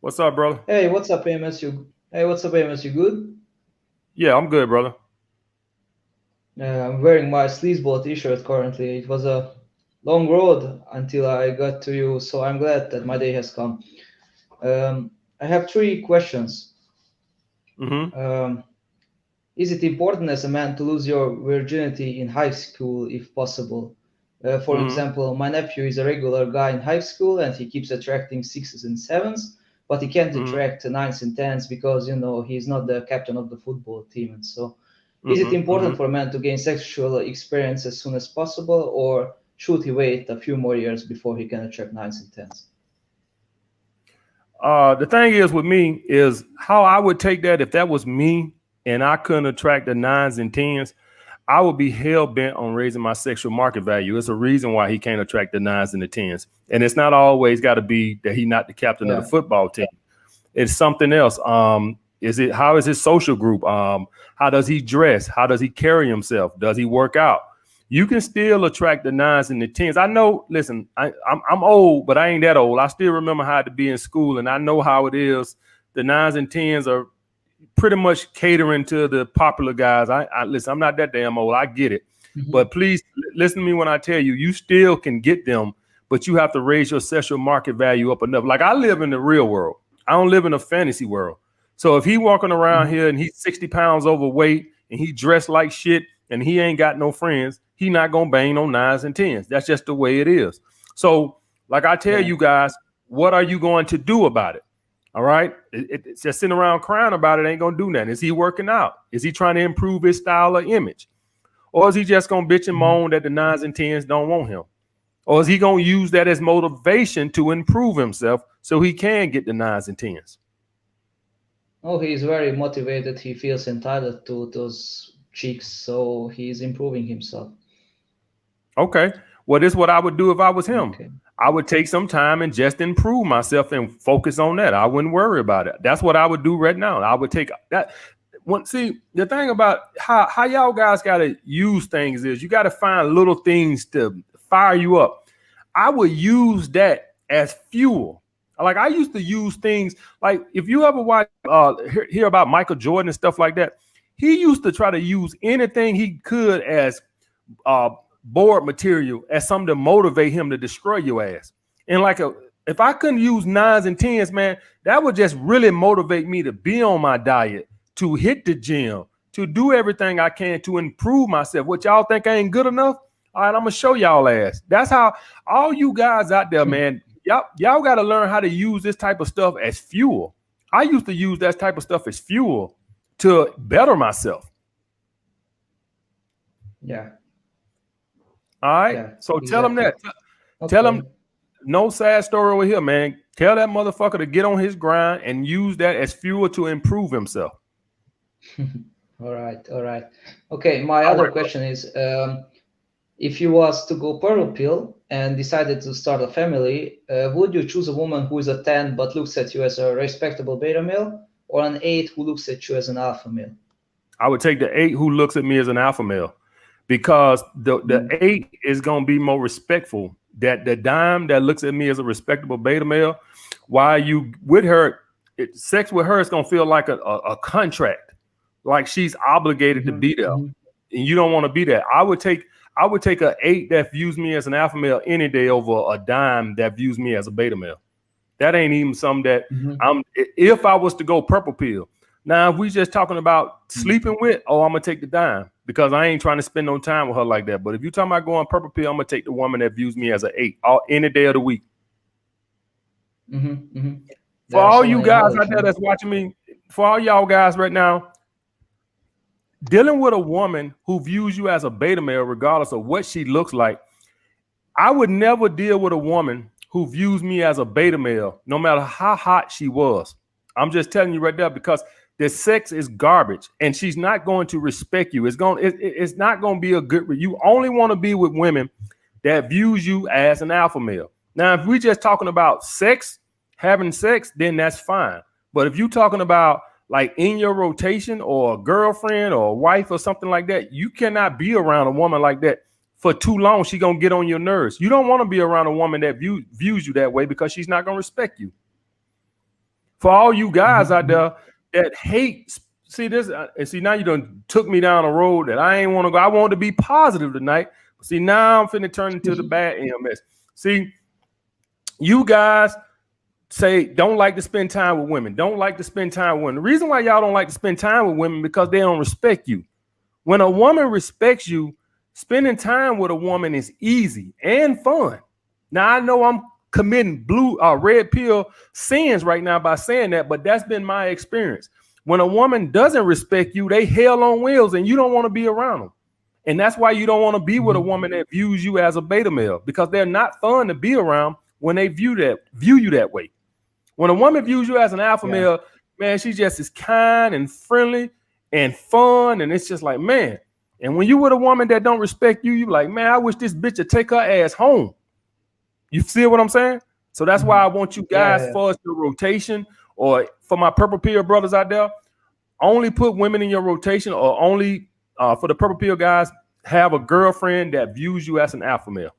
What's up, brother? Hey, what's up, Amos? Hey, what's up, Amos? You good? Yeah, I'm good, brother. I'm wearing my sleazeball t-shirt currently. It was a long road until I got to you, so I'm glad that my day has come. Um, I have three questions. Mm-hmm. Um, is it important as a man to lose your virginity in high school if possible? For Mm-hmm. example, my nephew is a regular guy in high school and he keeps attracting sixes and sevens, but he can't Mm-hmm. attract nines and tens because, he's not the captain of the football team. And so, is it Mm-hmm. important Mm-hmm. for a man to gain sexual experience as soon as possible, or should he wait a few more years before he can attract nines and tens? The thing is with me is how I would take that if that was me and I couldn't attract the nines and tens, I would be hell bent on raising my sexual market value. It's a reason why he can't attract the nines and the tens. And it's not always got to be that he's not the captain of the Yeah. football team. It's something else. Is it how is his social group? How does he dress? How does he carry himself? Does he work out? You can still attract the nines and the tens. I know. Listen, I'm old, but I ain't that old. I still remember how to be in school, and I know how it is. The nines and tens are pretty much catering to the popular guys. I listen. I'm not that damn old. I get it, Mhm. but please listen to me when I tell you, you still can get them, but you have to raise your sexual market value up enough. Like I live in the real world. I don't live in a fantasy world. So if he walking around Mhm. here and he's 60 pounds overweight and he dressed like shit and he ain't got no friends, he not gonna bang no nines and tens. That's just the way it is. So, like I tell Yeah. you guys, what are you going to do about it? All right. It's just sitting around crying about it ain't gonna do nothing. Is he working out? Is he trying to improve his style or image? Or is he just gonna bitch and Mhm. moan that the nines and tens don't want him? Or is he gonna use that as motivation to improve himself so he can get the nines and tens? Oh, he's very motivated. He feels entitled to those chicks, so he's improving himself. Okay. Well, this is what I would do if I was him. Okay. I would take some time and just improve myself and focus on that. I wouldn't worry about it. That's what I would do right now. I would take that. See, the thing about how y'all guys got to use things is you got to find little things to fire you up. I would use that as fuel. Like I used to use things like if you ever watch hear about Michael Jordan and stuff like that, he used to try to use anything he could as uh, board material as something to motivate him to destroy your ass. And if I couldn't use nines and tens, man, that would just really motivate me to be on my diet, to hit the gym, to do everything I can to improve myself. What y'all think I ain't good enough? All right, I'm gonna show y'all ass. That's how all you guys out there, man. Y'all got to learn how to use this type of stuff as fuel. I used to use that type of stuff as fuel to better myself. Yeah. All right. Yeah. So tell them Exactly. that. Tell them Okay. no sad story over here, man. Tell that motherfucker to get on his grind and use that as fuel to improve himself. All right. All right. Okay. My All other right, bro. question is, if you was to go purple pill and decided to start a family, would you choose a woman who is a 10 but looks at you as a respectable beta male, or an 8 who looks at you as an alpha male? I would take the eight who looks at me as an alpha male because the Mm. eight is gonna be more respectful. That the dime that looks at me as a respectable beta male, while you with her, sex with her is gonna feel like a contract, like she's obligated to Mhm. be there, Mhm. and you don't want to be that. I would take a eight that views me as an alpha male any day over a dime that views me as a beta male. That ain't even something that Mhm. I'm. If I was to go purple pill, now if we just talking about Mhm. sleeping with, oh, I'm gonna take the dime because I ain't trying to spend no time with her like that. But if you talking about going purple pill, I'm gonna take the woman that views me as an eight all any day of the week. Mhm. Mhm. For There are all so you many guys knowledge, out there that's watching me, for all y'all guys right now, dealing with a woman who views you as a beta male, regardless of what she looks like, I would never deal with a woman who views me as a beta male, no matter how hot she was. I'm just telling you right there because the sex is garbage, and she's not going to respect you. It's not going to be a good. You only want to be with women that views you as an alpha male. Now, if we're just talking about sex, having sex, then that's fine. But if you're talking about like in your rotation or a girlfriend or a wife or something like that, you cannot be around a woman like that for too long. She gonna get on your nerves. You don't want to be around a woman that views you that way because she's not gonna respect you. For all you guys out Mm-hmm. there that hate, see this, and see now you done took me down a road that I ain't want to go. I wanted to be positive tonight. See, now I'm finna turn into the bad EMS. See, you guys say don't like to spend time with women. Don't like to spend time with women. The reason why y'all don't like to spend time with women because they don't respect you. When a woman respects you, spending time with a woman is easy and fun. Now I know I'm committing red pill sins right now by saying that, but that's been my experience. When a woman doesn't respect you, they hell on wheels and you don't want to be around them. And that's why you don't want to be with a Mm-hmm. woman that views you as a beta male because they're not fun to be around when they view you that way. When a woman views you as an alpha Yeah. male, man, she just is kind and friendly and fun. And it's just like, man. And when you with a woman that don't respect you, you like, man, I wish this bitch would take her ass home. You see what I'm saying? So that's why Mm-hmm. I want you Yeah, guys yeah. for us to rotation or for my purple pill brothers out there, only put women in your rotation or only for the purple pill guys, have a girlfriend that views you as an alpha male.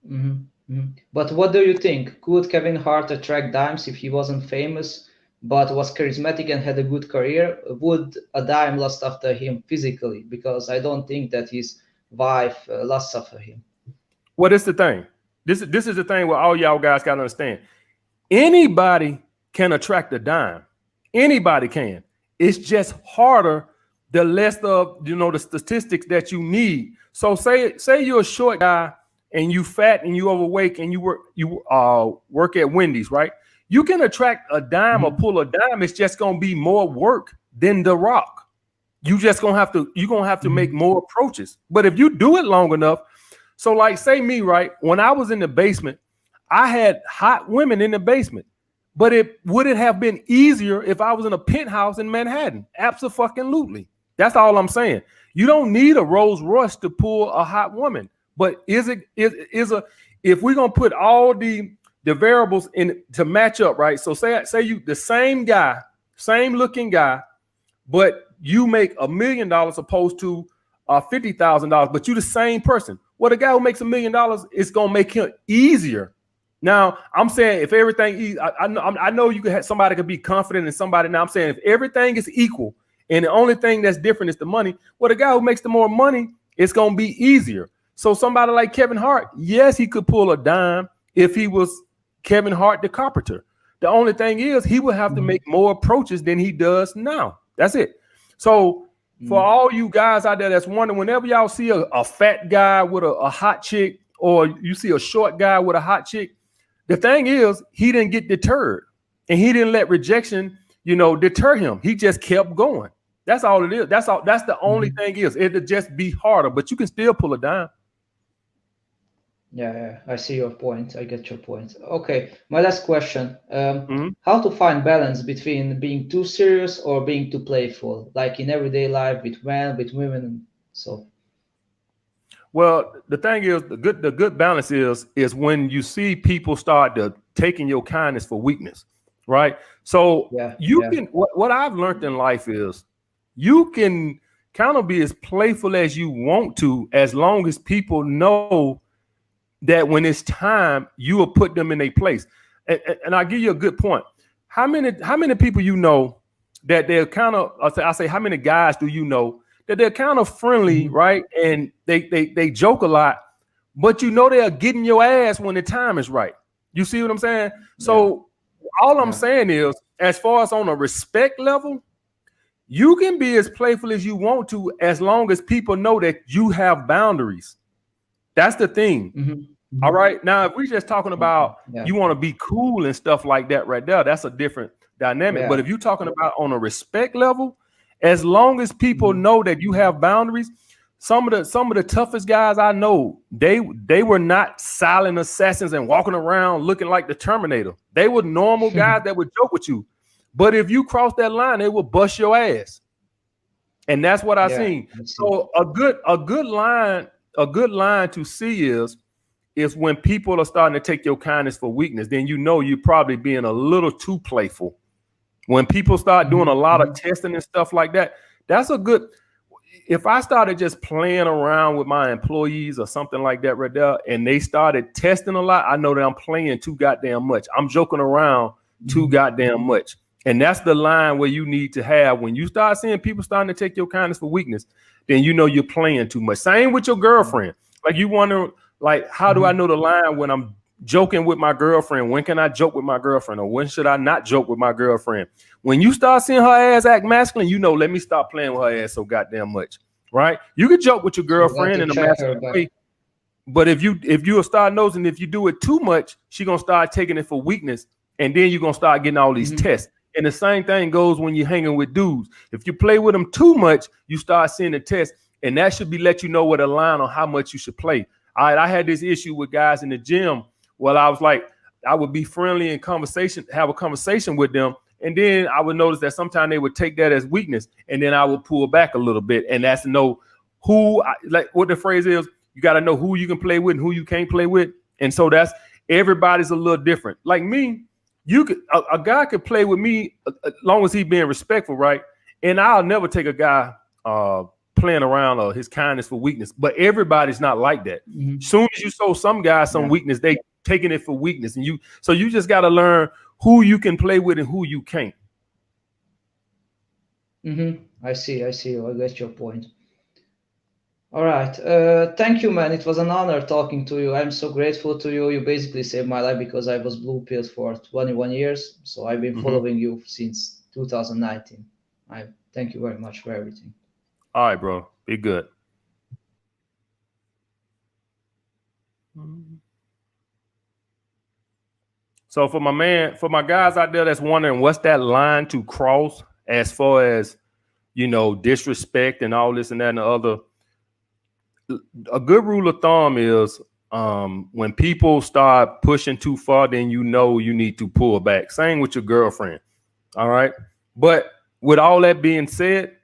Mm-hmm. Mm-hmm. But what do you think? Could Kevin Hart attract dimes if he wasn't famous, but was charismatic and had a good career? Would a dime lust after him physically? Because I don't think that his wife lusts after him. Well, this is the thing. This is the thing where all y'all guys got to understand. Anybody can attract a dime. Anybody can. It's just harder the less of the statistics that you need. So say you're a short guy and you fat and you overweight and you work at Wendy's, right? You can attract a dime or Mm-hmm. pull a dime. It's just gonna be more work than The Rock. You're gonna have to make Mm-hmm. more approaches. But if you do it long enough, so like say me, right? When I was in the basement, I had hot women in the basement. But would it have been easier if I was in a penthouse in Manhattan? Absolutely. That's all I'm saying. You don't need a Rolls Royce to pull a hot woman. But if we're gonna put all the variables in to match up, right? So say you the same guy, same looking guy, but you make $1 million opposed to $50,000, but you the same person. Well, the guy who makes $1 million is gonna make him easier. Now, I'm saying if everything, I know you could have somebody could be confident in somebody. Now, I'm saying if everything is equal and the only thing that's different is the money, well, the guy who makes the more money, it's gonna be easier. So somebody like Kevin Hart, yes, he could pull a dime if he was Kevin Hart, the carpenter. The only thing is he would have to Mm-hmm. make more approaches than he does now. That's it. So for all you guys out there that's wondering, whenever y'all see a fat guy with a hot chick, or you see a short guy with a hot chick, the thing is he didn't get deterred, and he didn't let rejection, deter him. He just kept going. That's all it is. That's all. That's the only Mm-hmm. thing is it'll just be harder, but you can still pull it down. Yeah, yeah, I see your point. I get your point. Okay, my last question. Mhm. How to find balance between being too serious or being too playful, like in everyday life with men, with women, and so. Well, the thing is, the good balance is when you see people start to taking your kindness for weakness, right? So Yeah, you yeah. can what I've learned in life is you can kind of be as playful as you want to, as long as people know that when it's time, you will put them in a place. And I'll give you a good point. How many people that they're kind of I say how many guys do you know that they're kind of friendly, Hmm. right? And they joke a lot, but they're getting your ass when the time is right. You see what I'm saying? Yeah, So all I'm yeah. saying is, as far as on a respect level, you can be as playful as you want to, as long as people know that you have boundaries. That's the thing. Hmm. All Hmm. right. Now, if we're just talking Okay. about Yeah, you want to be cool and stuff like that right there, that's a different dynamic. But yeah. if you're talking about on a respect level, as long as people Hmm. know that you have boundaries, some of the toughest guys I know, they were not silent assassins and walking around looking like the Terminator. They were normal guys that would joke with you. But if you cross that line, they will bust your ass. And that's what I Yeah, seen. I see. So a good line to see is when people are starting to take your kindness for weakness, then you're probably being a little too playful. When people start doing a Hmm. lot of Hmm. testing and stuff like that, that's a good. If I started just playing around with my employees or something like that right there, and they started testing a lot, I know that I'm playing too goddamn much. I'm joking around too goddamn much. And that's the line where you need to have when you start seeing people starting to take your kindness for weakness, then you know you're playing too much. Same with your girlfriend. Like you wonder, like, how do I know the line when I'm joking with my girlfriend? When can I joke with my girlfriend? Or when should I not joke with my girlfriend? When you start seeing her ass act masculine, you know, let me stop playing with her ass so goddamn much. Right? You can joke with your girlfriend in a masculine way. But if you start noticing if you do it too much, she's gonna start taking it for weakness, and then you're gonna start getting all these tests. And the same thing goes when you're hanging with dudes. If you play with them too much, you start seeing the test, and that should be let you know what a line on how much you should play. All right, I had this issue with guys in the gym. Well, I was like, I would be friendly in conversation, have a conversation with them, and then I would notice that sometimes they would take that as weakness, and then I would pull back a little bit, and that's to know who, like what the phrase is. You got to know who you can play with and who you can't play with, and so that's everybody's a little different. Like me. You could a guy could play with me as long as he's being respectful, right? And I'll never take a guy playing around or his kindness for weakness. But everybody's not like that. Soon as you show some guys some weakness, they taking it for weakness, and you just got to learn who you can play with and who you can't. I see. I get your point. All right. Thank you, man. It was an honor talking to you. I'm so grateful to you. You basically saved my life because I was blue pilled for 21 years. So I've been following you since 2019. I thank you very much for everything. All right, bro. Be good. So for my guys out there that's wondering what's that line to cross as far as, you know, disrespect and all this and that and the other. A good rule of thumb is when people start pushing too far, then you know you need to pull back. Same with your girlfriend. All right. But with all that being said,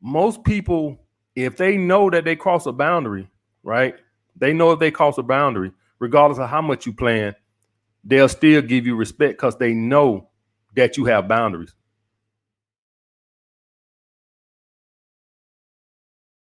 most people, if they know that they cross a boundary, right? They know if they cross a boundary, regardless of how much you plan, they'll still give you respect because they know that you have boundaries.